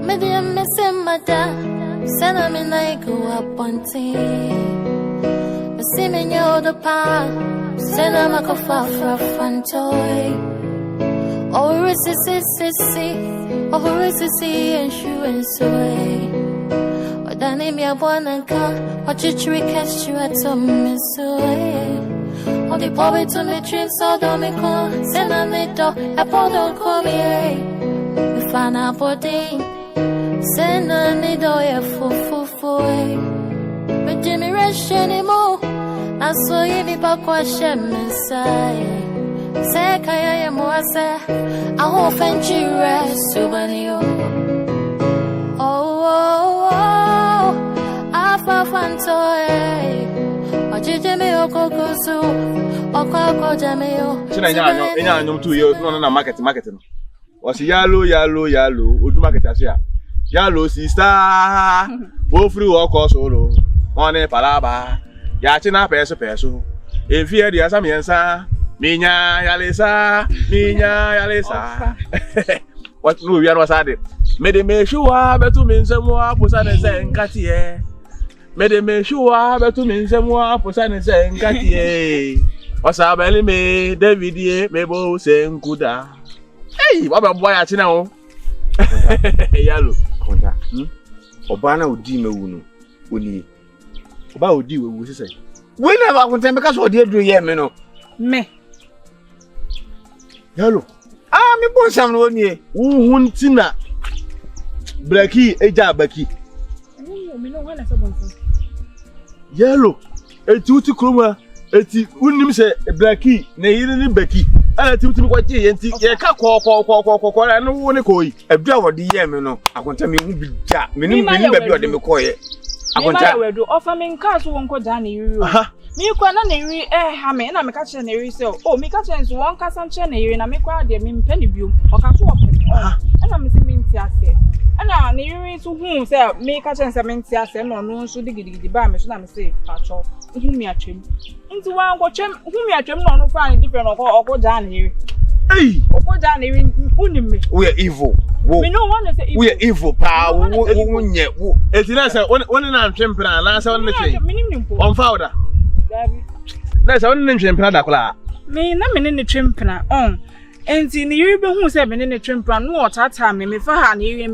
Medium missing my dad. Send them in like go up on team. But see me near the park. Send them a coffee for a fun toy. Oh, Asisi and shoe and sway. Or the name ya born and come. What you trick catch you at some miss away. Or the power to me dream so don't me call. Send a needle, a paw don't call me. We find a body. Send a needle, a full. But Jimmy Rush anymore. I saw you be back wash Messiah. Say, Kaya Moasa, I hope and you rest, Subanio. Oh, I found toy. What did you make? Okokusu, Okako Jameo. Ina 2 years, no marketing. Was yellow, would market as ya. Yellow sister, go through all course solo. On a palaba, Yachina peso. If you had the Asamiansa. Minya yalesa. What no we was added. Made me sure betu mean some more posane sen katie. Made me sure betu mean some more posane sen katie. Wasa belly me David mebo sen kuda. Hey, what about boy achina o? Yalo. Konta. Obana odi mewunu. Oni. Oba odi wewu se say. We never konta because what dey do here me no. Me. Yalo. Me bon sam no nie. Uhuntina. Becky, eja Becky. Me no wana sa bon sam. Yalo. Eti uti kroma, eti unim se Becky na yiri ni Becky. Ana ti uti kwaje yenti ye ka ko na no wo ne koyi. Edu awodi ye me no. Akonta me hu bija. Me nim ba bi ode me koye. Akonta we do offer me nka so won ko ja na yiri o. Me kwa na yiri ha me na me ka che na yiri se o me ka che nso won ka sam che na yiri na me kwa de me mpa ni biom o ka so o pe na me se me nti ase na yiri so hu se me ka che nse me nti ase no no nso digidi ba me so na me se pa cho hu mi atwem nti wa ngo twem hu mi atwem no no fa ni different o ja na yiri Hey, o ja na yiri unim me we are evil. Me no want to say evil. We are evil pa wo nye wo eti na say woni na ntwempra na say woni ne twen. Me nim po. On fawda. Na say woni ne ntwempra da kola. Me na me ne twempra on. Enti ne yiri be hu say me ne twempra no o tata me fa ha na yiri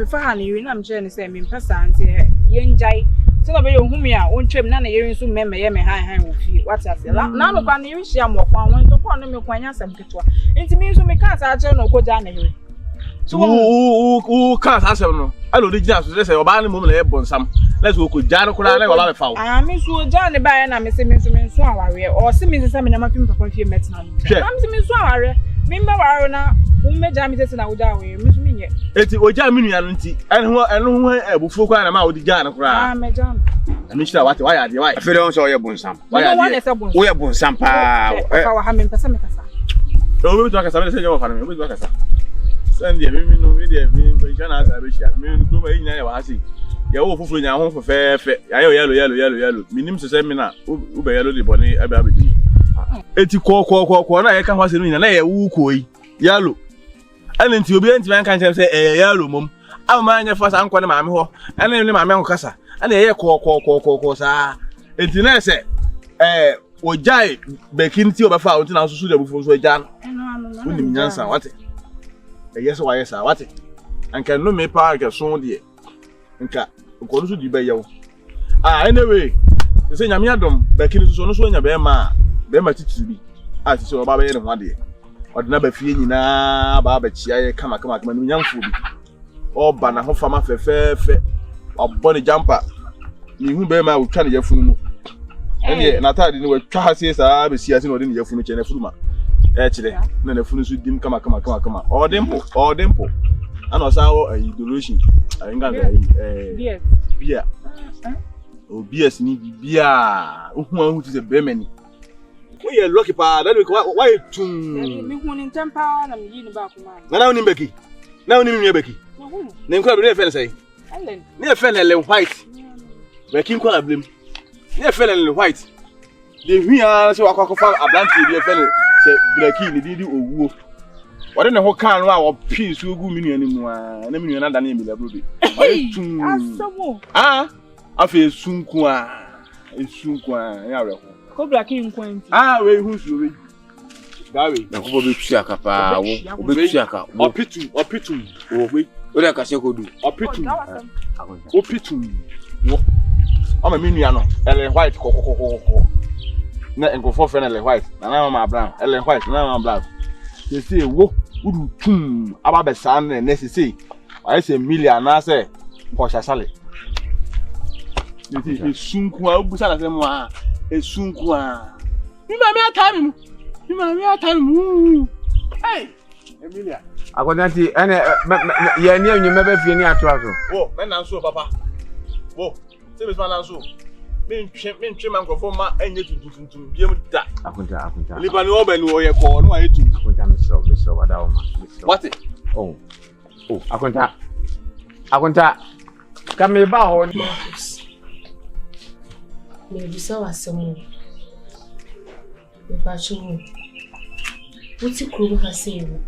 na me che ne say me mpasa anti ye njai. So na be yo hu me a won twem na yiri nso meme ye me han wo fie. What ase la na no kwa ne yiri hia mo kwa won to kwa no me kwanya sam ketwa. Enti me nso me ka sa che no ko ja na yiri. So can't answer no. I don't original so say oba ni mo na e bonsam. Let's go ko jaro kura na wala be fa wo. Me so ja ne ba na me se me so aware. O se me se me na ma pim papa fie metina no. Am se me so aware. Me mba ware na wo meja me se na wo ja aware. Me so me nye. Eti oja minu ya no nti. Eno ho ebufu kwa na ma wo di ja na kura. Meja no. Anu chira wate why ade why. Afere on so ye bonsam. Why ade. Wo ye bonsam pa. Ka wa ha me pesa me kasa. O me to akasa me se je wo fa no. Me to akasa. Sunday me no me dey me pension as abeshia. Me no ma yinya ya wa hasi. Ya wo fufuru nya ho fefefe. Ya yo yellow. Minim se me na u be yellow dey boni abi abedi. Eti ko na ye ka hwase no nyina na ye wu koyi. Yellow. Ani nti obi enti man kan chem say yellow mom. Ama anya fa sa nkwa ne maame ho. Ani ne maame ho kasa. Ani ye ko sa. Enti na se ojai bekinti obefa onti na susu de bufu so ejan. Unim nyansa wate. Yes, why, yes, what it? And can no me park a son dear. And cat, go to the bay. Anyway, the same Yamiadum, Becky is on so in a bema, Bema to be. As so about one day. Or never feeling na Barbie, come young food. Or Banner Hofama fair, or Bonnie Jumper. You Bema will carry your funeral. And yet, not I didn't work. Says I be seeing in your furniture and a fuma. Actually, no the furnace with them come. Or dimple. And also a delusion. I ain't got beer. Oh, beer, need beer. Who is a Bemani? We are lucky pa. That why to me who in temper and I'm yin about man. Now, Becky. Now, Becky. Name club near say. Near Fennel white. Becky call a blim. Near Fennel white. The we are so a blank to fellow. Say Becky, did you or what in the whole car or peace will go me anymore. And then another name is a baby. Asamo. Ah, afi sunkwa. Ya re ko. Ko black in kwenti. Ah, we hu so we. Gawe. Na ko be tuaka pa wo. Be tuaka. Opitum. Oh, we. O le ka se ko du. Opitum. Wo. Ama mi nua no. Ele white kokokokoko. Na engofo fe na ele white. Na ma brown. Ele white na ma black. They say wo udu tum aba be san na say I say million na say ko shasale. They say sunku a obusa na say mo a sunku a. Mi ma mi atami. Hey, Emilia. Akonati ene ye ni enyu mebe fie ni atoa so. Wo, men na so papa. Wo, say me na so. Me ntwe man krofo ma enye tuntum biem da. Akonta. Lipa ni oba ni oye ko no ayetu. Akonta misro wada o ma. What? Oh, akonta. Kame ba ho. Me bisa wasemu. Me ba chumu. Wuti kuro ha sewu.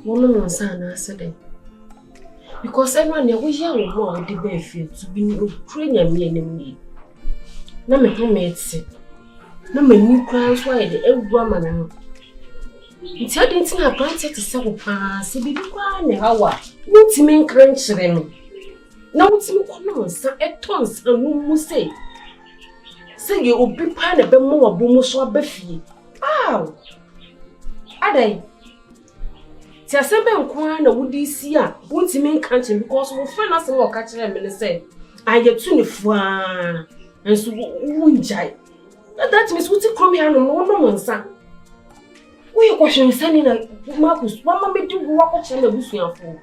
Wono no nsa na asede. Because everyone there we hear wo the be feel to be no training me enem. Na me ho meti. Na me ni kwan so aye de ewu amana no. Nti ade nti na plant te se wo pa se bibi kwa ne hawa. Wuti me nkran kire no. Na wuti me kono nsa etons anu mu sei. Se ye obi pa na be mo wabo mu so abafie. Aw. Adai. Ti asembe nkwa na wudi si a wonti me nkanche because wo friend asem wo ka kire me ne say ayetu ne fua enso wunjai that means wuti come here no nsa we ko hwensani na Marcus mama me di wo ko kire na busuafo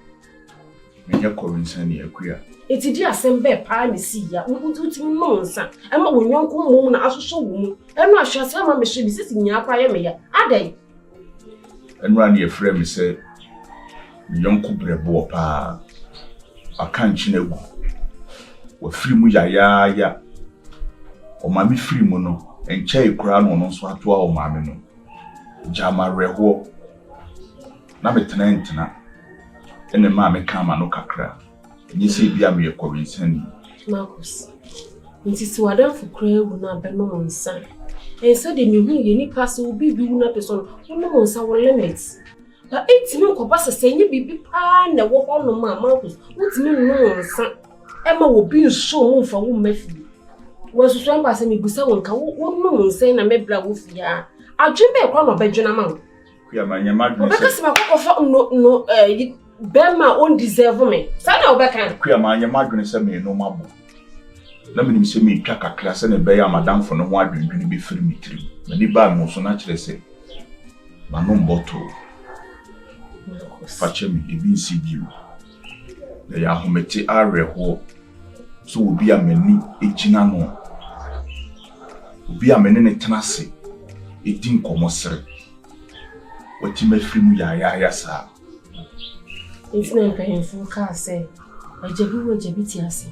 me ko hwensani akua eti di asembe pa me si ya wuti no nsa ama wo nyonko mom na asoso wo mu eno ahwase ama me hwe bi sisi nya akwa ye me ya adai enra na ye frɛ me sɛ yonko brebo pa akanchi negu wa free mu ya o mami free mu no enche ikura no no so ato a o mami no jama reho na metena ene ma me kama no kakra enyi se bia me yekowinsani Marcus nti si wadan fukura ewu na be no nsa ensa de mehu ye ni pass obi bi wu na person no nsa wo limits. But it's me ko basa senye bibi pa na wo hono ma Marcus wutimi no nsa ema wo bi nso mo mfa wo mafi wo susu amba se me busa won ka wo no nsa na mebla wo fia adwembe kwa no bedwena ma kuya manya madwene se obeka se makoko fa no bema on deserve me sana obeka kuya manya madwene se me no mabo na menim se me twa kakra se ne be ya madam fo no ho adwendwene be firi mitiri na ni ba mo so na kire se ma no mboto Fachemi ebi nsi biu na ya homete areho so obi amani ejina no obi amani ne tenase edin komosere wati mafiri mu ya sa intina mpehemfu ka se ajebi ti ase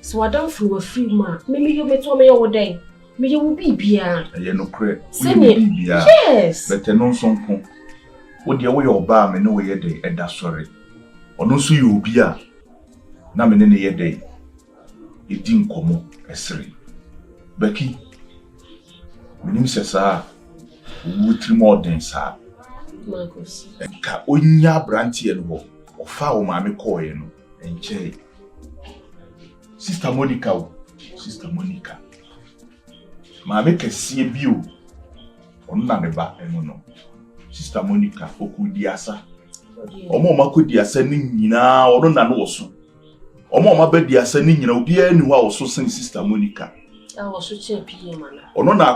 so wadam furu wa free ma me yo meto me yo wodai me yo bibia ye no kre bibia yes bete no sonko wo de wo ye oba me no ye de eda sori ono so ye obi a na me ne ye de edi nkomo esere Becky minim sesa wutri modern sa Marcus ka onya brantie no ofa o ma me koye no enche Sister Monica ma me kese bio onu na me ba eno no Sister Monica okudiasa omo makodiasa ni nyina ono na no woso omo mabadiasa ni nyina obi ani ho a woso sen Sister Monica woso champion mana ono na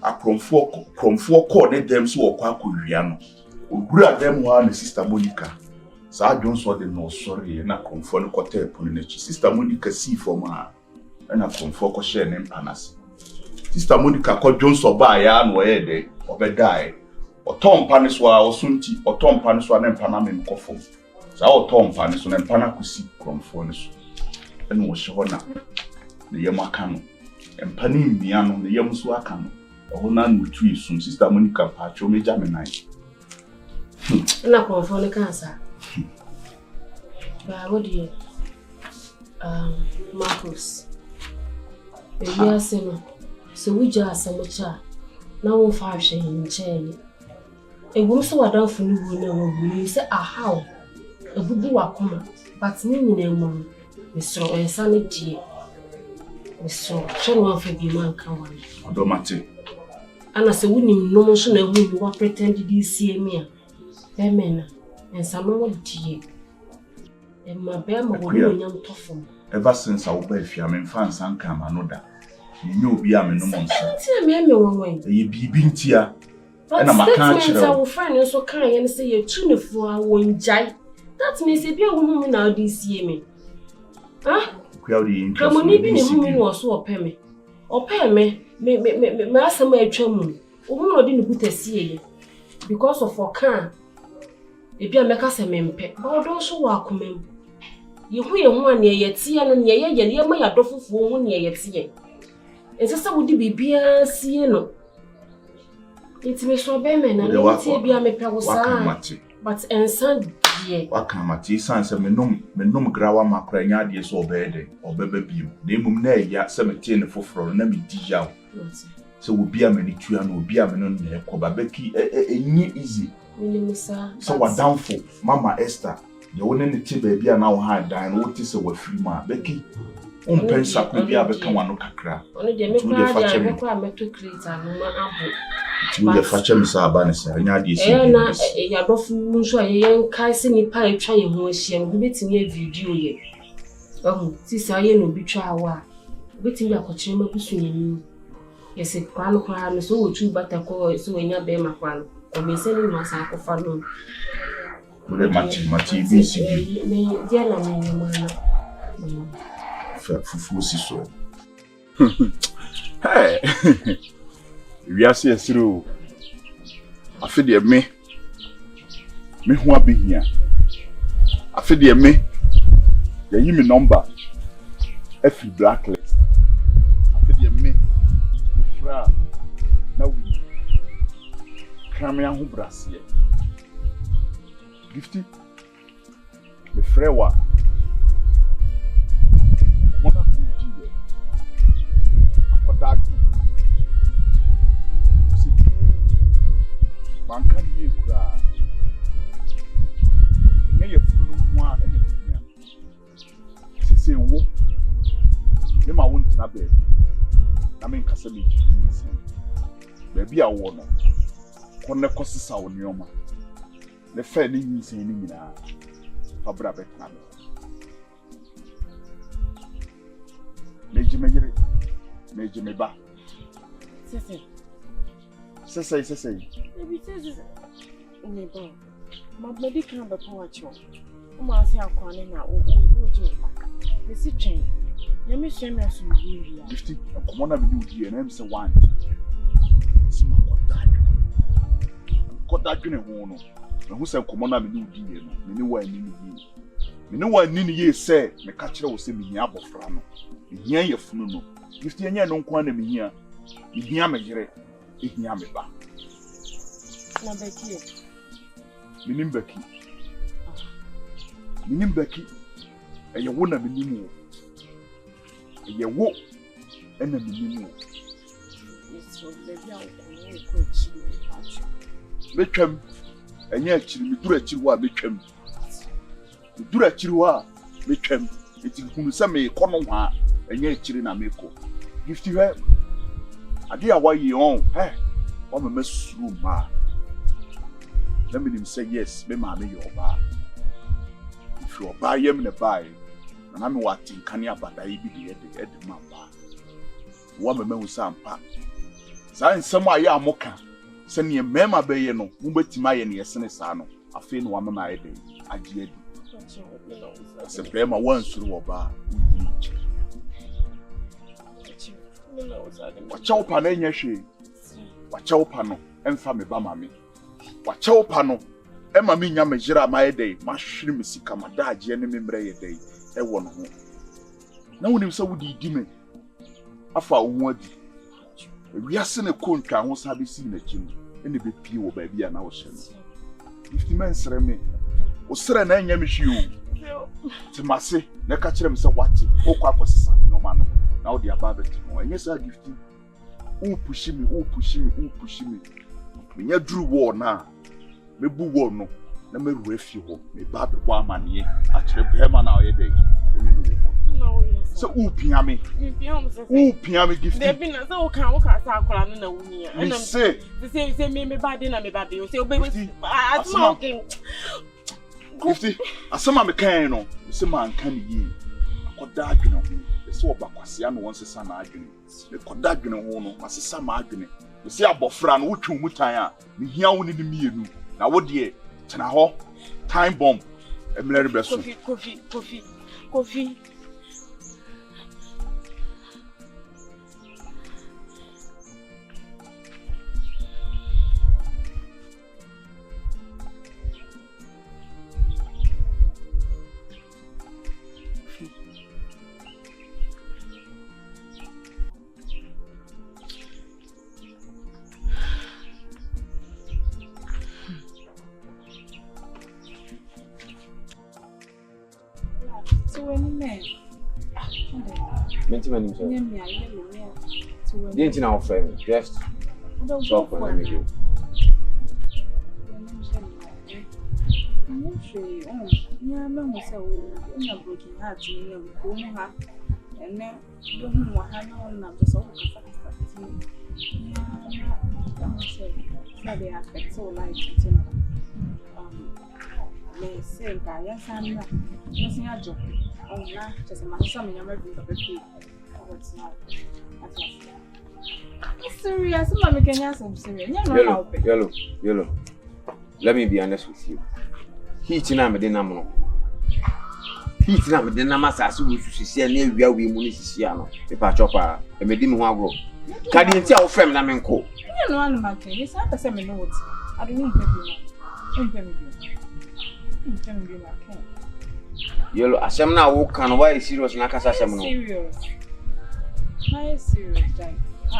akromfo ko ne dem so okwa akowia no ogura dem ho na Sister Monica sa Johnson de no sorry na akromfo no kote ponu na chi Sister Monica si form a na akromfo ko share ne mpanas Sister Monica ko Johnson ba ya no ye de obedai otompa ne so a osunti otompa ne so a ne mpana me nkofo sa otompa ne so ne mpana kusi kromfo ne so ene wo hye na ne yem aka no mpana mmia no ne yem so aka no ho na nutu isum Sister Monica pacho meja me nai na kromfo ne kansa But what do you Marcus? Baby, I say no. So we just some cha. Now we 5 share in chair. A woman so I don't for you say how a bubu wakuma, but me name, Mr. and Sanity. Mr. Show one for the man come on. Domati. And as a winning no motion of who you pretended you see me. Amen. And some more tea. And my bear will young toffle. Ever since I obey you, I'm in fans and come another. You know, be a minimum. Tell me, I'm away. You be bintia. And I'm a cancer. I will find you so kind and say you're tune for a one jai. That means if you're a woman now, this year me. Huh? Come on, even a woman was so pay me. Or pay me, my summer chum. Woman didn't put a sea because of our car. If you make us a mempe, but also welcome. You hear one near yet, see, and near my adorable for 1 year yet, see. And so would be beer, see, no. It's me so bemen and you be a mepe but and son, dear. Wakamati, sans a menum grawa macrania, dear so bed, or baby, name ne ya 17 for Nami Dijao. So will be a many will be a menon, Becky, easy. So what downfall, Mama Esther, the one in the tea baby are now hard dying, what is a free man, Becky. Pensa could be a become one crack. Only the make to create a number. To the Fatchem Sabanis, and Yadofu, so a young Kaisini pie trying who is she and beating a video ye. Oh, this I no be try. Waiting your coaching between you. Yes, a crown, so true, but a call so in your bema crown, or me sending my sack of fun. Mati, so. Hey, we are seeing through. I feel the me who are being here. I feel the me, the human number, F blacklist. I feel the me, the fra, now we Cramia who brass here. Gifty, the frewa. Banka ye kura. Nye ye funu mwa ene kunya. Sese wo. Me ma won tina be. Na me nkasa me ji nsi. Baby a wo no. Konne kosisa wo nioma. Le fe ni nsi ni nyina. Fabra be kana. Meji meyire. Meji meba. Sese. Maybe says neighbor. My medical be poacho. Uma say akwane na o do. Me si train. Na me hwe me aso yi ya. Gifty, come on me do here na me say one. Si ma koda dwene ho no. Me hu say come on me do here no. Me ni wa ni ni. Me ni wa ni ye say me ka kire wo say me hia abofra no. Me hia ye funu no. Gifty enya no nkwa na me hia. Me hia me yire. Ihia me ba. Na Becky. Minim Becky. Eye wo na minim wo. Eye wo ena minim wo. Yes, baby a ko chi pacho. Metwam. Enya akiri mi dura akiri wo a metwam. Mi dura akiri wo a metwam. Eti hunu se me kɔ no hwa. Enya akiri na meko. Gifty he. Ade a wayi on. Hey. Wa me mesuru ma. Let me say yes, me ma me your ba. If you buy yem ne buy, na me wati nkane abada yi bi de ma ba. Wa me hu sampa. Sa nsem aye amoka. Se ne mema be ye no, mu betima ye ne yesene sa no. Afi no wa me ma ye de agye adi. Se be ma wan suru wo ba. Wacha opa na enya hwe. Wacha opa no emfa me ba ma me. Wacha opa no ema me nya me jira ma ye dey ma hwere me sika ma da agye ne me mbre ye dey e wo no ho. Na wonim se wodi di me afa wo adi. Wiase ne kontwa ho sa be si na chi no ene be pie wo ba bia na wo hye no. Gifty men sere me. O sere na enya me hwe o. Timase, na ka kire me se wati. O kwa kwosesa nyoma no. Na wo de aba beti mo. Enye sa Gifty. O push me. Me nya duru wo na. Me bu wo no. Na me ru afi ho. Me ba be wa amane a kire be ma na o ye dey. Oni no wo. No, yes. So upia me Gifty. There been so can sa akola no na wuni. Me say me bad na me bad. You say baby I smoking. Gifty, asema me kan no, se man kan yi. Akoda adwene ho. Se obakwase ano won sesa na adwene. Me koda adwene ho no, masesa ma adwene. Me se abofra no wotwe mu tan a, me hia wo ni de mienu. Na wo de tena ho. Time bomb. Emleri beso. Coffee. Mentimani sir. Didn't know friend. Just talk for me. Serious, Mamma can answer serious. Yellow. Let me be honest with you. Heating am de namno. Heating am de namasa so we see na wia we mu ni sisia no. E pa chopa, e me di me ho agro. Ka di ntia wo frem na me nko. You know one man can. Yes, I person me know what. I don't need to be. Yellow, asem na wo kan why serious na kasa asem no. Serious. Why serious, Jai? I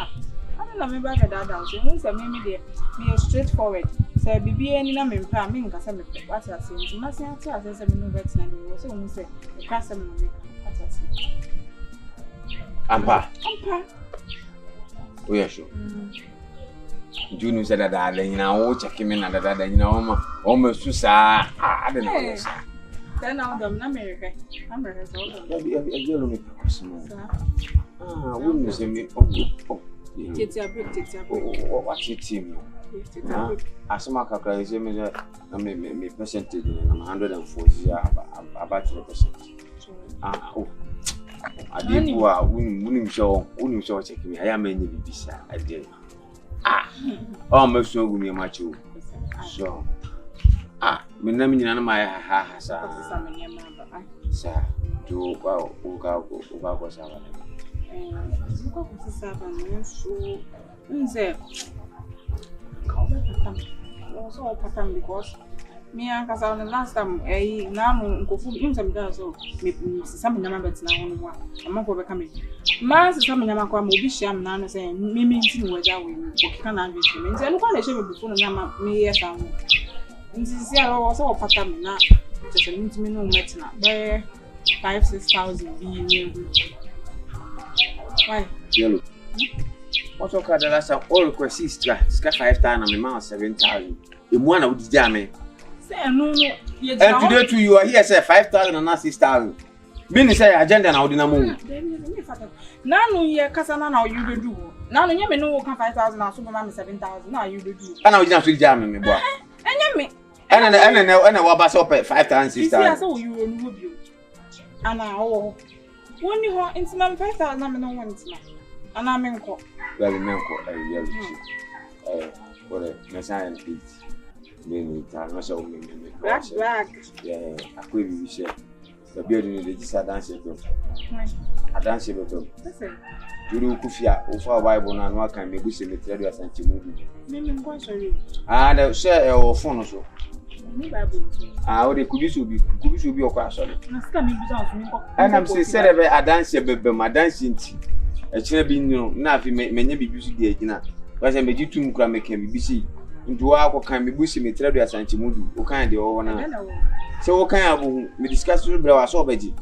don't know me back at that down. So when say me there, me straightforward. Say bibi any na me mpa me nkasa me what I say. So na say I say me no vex na me. Wo say wo say e ka say me no what I say. Ampa. We are sure. Junu said that then wo check me na that then o me susa I don't know. Then now them na America. America so. Yellow me personal. Wouldn't say me Tete a break. Watch it team. Asama kakra is me percentage na 140 about 3%. Adibu a unim show check me. I am any bibisa I did. Me so go me macho. So me na me nyina na my ha sa do uga go sa because me and Casa last time now go food in some days so me some number bet na one one am go be coming man some number kwa mo bi sham na no say me tin we ja we ko kan na bi me nse no kwa na she me before no na me yes am nti si a wo so pata me na just me no met na be 5,000-6,000 bi why? Yellow. What you call the last time? All request is 5,000 and my man 7,000. The one I would jam. Say no. And today too you are here say 5,000 and not 6,000. Mean say agenda na odina mo. Na no ye kasa na you dey do. Na no nye me no kan 5,000 na so mama 7,000 na you dey do. Ana odina so jam me boa. Enye me. Ana wa ba so 5,000 6,000. See say you no bio. Ana o. Woni ho intimam 5,000 na me no want na. Ana me nko. Well me nko yellow. What me say and eat. Me ta no so me. Black. Yeah, akwe bi share. The building the just dance it. I dance it. Listen. Juru kufia ofa Bible na no kan me busi me tell you asanti mu bi. Me nko sorry. The share o phone so. Me Bible. O de kubisu bi okwa sorry. Na sika me bi so me nko. And am say serebe adanse bebe ma dance nti. E kire bi no na afi menye bibisu di agina. Wa say meji tum kura me kan bibisi. nti wa ko kan me busi me tira do asanti mudu o kan de o na so o kan abu me discuss so bra wa so obaji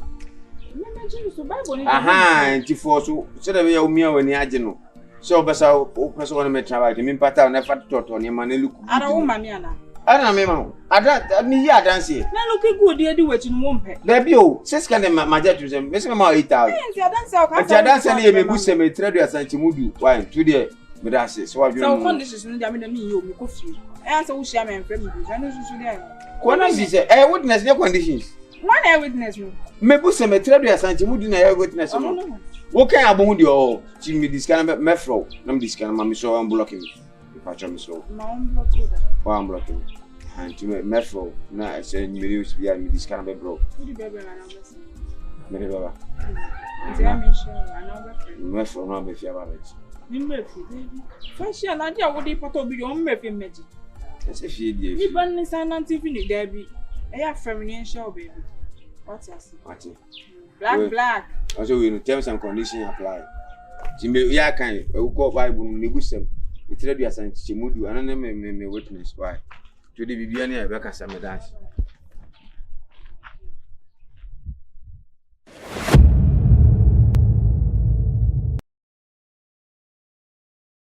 aha nti for so se da be ya umia wani age no so obesa o person wona me travel me pata na fa toto ne ma na luku ara wo ma me ana ana me ma ada mi ya dance na look good e di wechi no mpe da bi o ses kan ma jet to me se ma 8000 nti dance o ka nti dance ne me busi me tira do asanti mudu why to there me da se so wa bi so conditions no jam na me yi o me ko fi answer wo share me frame me na no susu dey conditions witness ne conditions one witness no me busi me tira do asanti mudu na witness no wo kan abon de o ti me discan me fro na me discan ma me so am block me pa cha me so ma on block da wa am block me and ti me fro na se me use bia me discan be bro di bebe na na bese me de baba nti am sure ana be me fro no be fia ba be ni me fi baby fashion na dia wo di poto bi o me fi meji se fie die ni ban ni san nanti fi ni da bi e ya financial baby what's that black also we know terms and conditions apply jimbe ya kan e ko bible no negusem itire du asanti mudu anana me witness why to the bibia na e be kasa me that